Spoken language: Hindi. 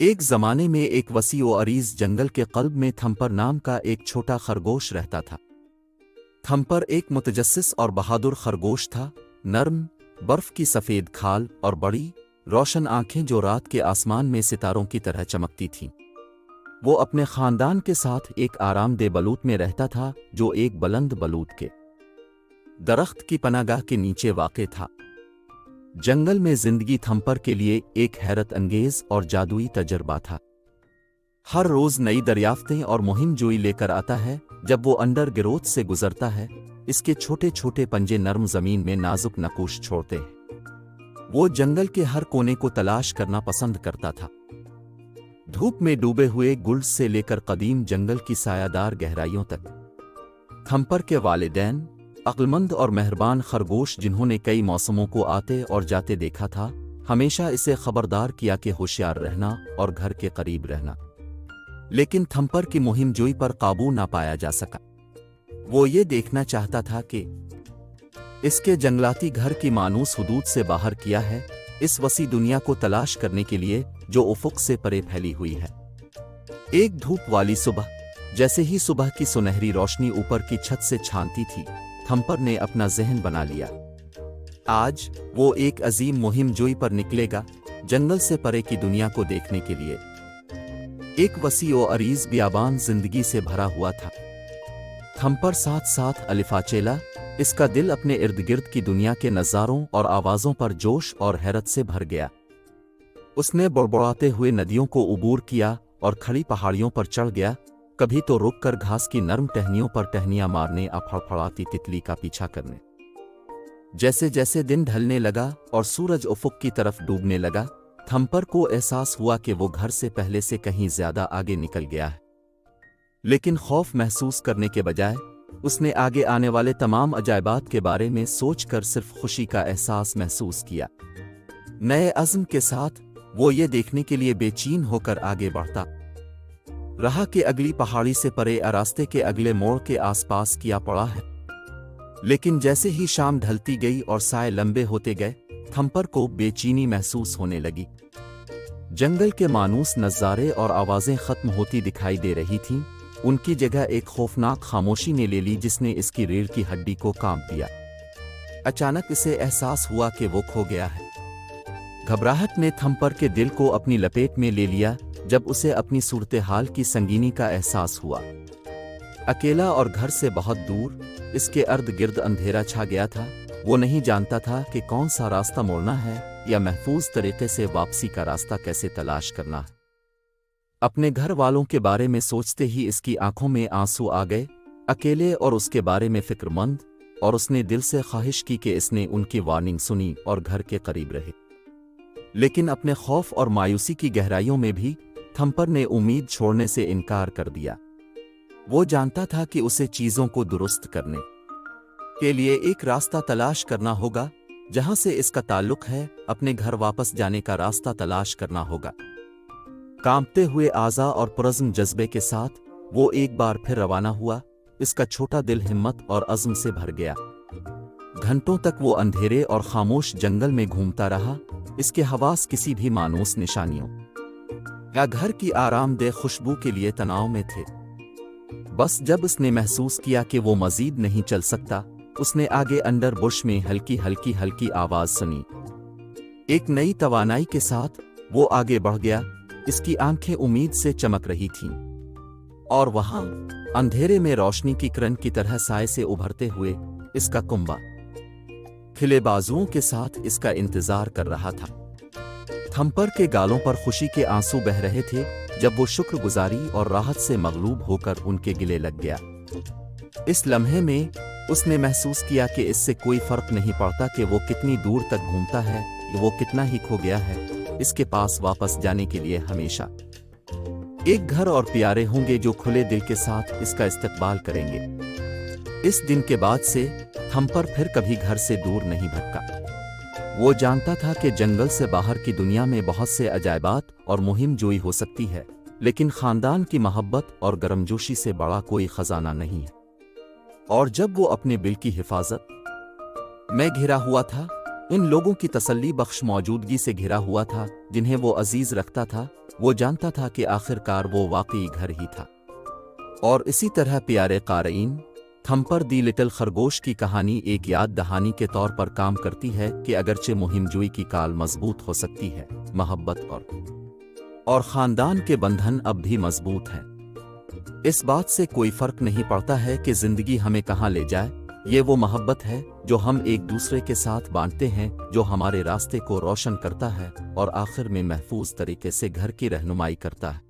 एक जमाने में एक वसी व अरीज जंगल के क़ल्ब में थम्पर नाम का एक छोटा खरगोश रहता था। थम्पर एक मुतजस्सिस और बहादुर खरगोश था, नर्म, बर्फ की सफ़ेद खाल और बड़ी, रोशन आंखें जो रात के आसमान में सितारों की तरह चमकती थीं। वो अपने ख़ानदान के साथ एक आरामदेह बलूत में रहता था जो एक बुलंद बलूत के दरख्त की पनागाह के नीचे वाक़े था। जंगल में जिंदगी थम्पर के लिए एक हैरत अंगेज और जादुई तजर्बा था। हर रोज नई दरियाफ्तें और मुहिम जोई लेकर आता है। जब वो अंडर गिरोथ से गुजरता है, इसके छोटे छोटे पंजे नर्म जमीन में नाजुक नकूश छोड़ते हैं। वो जंगल के हर कोने को तलाश करना पसंद करता था, धूप में डूबे हुए गुल्स से लेकर कदीम जंगल की सायादार गहराइयों तक। थम्पर के वालिदैन, अक्लमंद और मेहरबान खरगोश जिन्होंने कई मौसमों को आते और जाते देखा था, हमेशा इसे खबरदार किया कि होशियार रहना और घर के करीब रहना। लेकिन थम्पर की मुहिम जोई पर काबू ना पाया जा सका। वो ये देखना चाहता था कि इसके जंगलाती घर की मानूस हुदूद से बाहर किया है, इस वसी दुनिया को तलाश करने के लिए जो उफुक से परे फैली हुई है। एक धूप वाली सुबह, जैसे ही सुबह की सुनहरी रोशनी ऊपर की छत से छानती थी, थम्पर ने अपना जहन बना लिया। आज वो एक अजीम मुहिम जोई पर निकलेगा, जंगल से परे की दुनिया को देखने के लिए। एक वसी और अरीज बियाबान जिंदगी से भरा हुआ था। थम्पर साथ साथ अलिफाचेला, इसका दिल अपने इर्द गिर्द की दुनिया के नज़ारों और आवाज़ों पर जोश और हैरत से भर गया। उसने बड़बड़ाते हुए नदियों को उबूर किया और खड़ी पहाड़ियों पर चढ़ गया, कभी तो रुककर घास की नर्म टहनियों पर टहनियां मारने और फड़फड़ाती तितली का पीछा करने। जैसे जैसे दिन ढलने लगा और सूरज उफुक की तरफ डूबने लगा, थम्पर को एहसास हुआ कि वो घर से पहले से कहीं ज्यादा आगे निकल गया है। लेकिन खौफ महसूस करने के बजाय उसने आगे आने वाले तमाम अजायबात के बारे में सोचकर सिर्फ खुशी का एहसास महसूस किया। नए अज़्म के साथ वो ये देखने के लिए बेचैन होकर आगे बढ़ता रहा कि अगली पहाड़ी से परे रास्ते के अगले मोड़ के आसपास क्या पड़ा है। लेकिन जैसे ही शाम ढलती गई और साए लंबे होते गए, थम्पर को बेचैनी महसूस होने लगी। जंगल के मानूस नज़ारे और आवाज़ें ख़त्म होती दिखाई दे रही थीं। उनकी जगह एक खौफनाक खामोशी ने ले ली जिसने इसकी रीढ़ की हड्डी को कांप दिया। अचानक इसे एहसास हुआ कि वो खो गया है। घबराहट ने थम्पर के दिल को अपनी लपेट में ले लिया जब उसे अपनी सूरत हाल की संगीनी का एहसास हुआ। अकेला और घर से बहुत दूर, इसके अर्द गिर्द अंधेरा छा गया था। वो नहीं जानता था कि कौन सा रास्ता मोड़ना है या महफूज तरीके से वापसी का रास्ता कैसे तलाश करना है। अपने घर वालों के बारे में सोचते ही इसकी आंखों में आंसू आ गए, अकेले और उसके बारे में फिक्रमंद, और उसने दिल से ख्वाहिश की कि इसने उनकी वार्निंग सुनी और घर के करीब रहे। लेकिन अपने खौफ और मायूसी की गहराइयों में भी थम्पर ने उम्मीद छोड़ने से इनकार कर दिया। वो जानता था कि उसे चीजों को दुरुस्त करने के लिए एक रास्ता तलाश करना होगा। जहां से इसका ताल्लुक है, अपने घर वापस जाने का रास्ता तलाश करना होगा। कांपते हुए आज़ा और पुरज़्म जज्बे के साथ वो एक बार फिर रवाना हुआ। इसका छोटा दिल हिम्मत और अज़्म से भर गया। घंटों तक वो अंधेरे और खामोश जंगल में घूमता रहा। इसके हवास किसी भी मानूस निशानियों या घर की आरामदेह खुशबू के लिए तनाव में थे। बस जब उसने महसूस किया कि वो मजीद नहीं चल सकता, उसने आगे अंडर बुश में हल्की हल्की आवाज सुनी। एक नई तवानाई के साथ वो आगे बढ़ गया। इसकी आंखें उम्मीद से चमक रही थीं, और वहां अंधेरे में रोशनी की किरण की तरह साए से उभरते हुए इसका कुंबा खिले बाजुओं के साथ इसका इंतजार कर रहा था। थम्पर के गालों पर खुशी के आंसू बह रहे थे जब वो शुक्रगुजारी और राहत से मगलूब होकर उनके गिले लग गया। इस लम्हे में उसने महसूस किया कि इससे कोई फर्क नहीं पड़ता कि वो कितनी दूर तक घूमता है, वो कितना ही खो गया है। इसके पास वापस जाने के लिए हमेशा एक घर और प्यारे होंगे जो खुले दिल के साथ इसका इस्तकबाल करेंगे। इस दिन के बाद से थम्पर फिर कभी घर से दूर नहीं भटका। वो जानता था कि जंगल से बाहर की दुनिया में बहुत से अजायबात और मुहिम जोई हो सकती है, लेकिन खानदान की मोहब्बत और गर्मजोशी से बड़ा कोई खजाना नहीं है। और जब वो अपने बिल की हिफाजत में घिरा हुआ था, इन लोगों की तसल्ली बख्श मौजूदगी से घिरा हुआ था जिन्हें वो अजीज रखता था। वो जानता था कि आखिरकार वो वाकई घर ही था। और इसी तरह प्यारे क़ारीन, थम्पर दी लिटिल खरगोश की कहानी एक याद दहानी के तौर पर काम करती है कि अगरचे मुहिमजुई की काल मजबूत हो सकती है, मोहब्बत और ख़ानदान के बंधन अब भी मजबूत हैं। इस बात से कोई फ़र्क नहीं पड़ता है कि ज़िंदगी हमें कहाँ ले जाए, ये वो मोहब्बत है जो हम एक दूसरे के साथ बांटते हैं, जो हमारे रास्ते को रोशन करता है और आखिर में महफूज तरीके से घर की रहनुमाई करता है।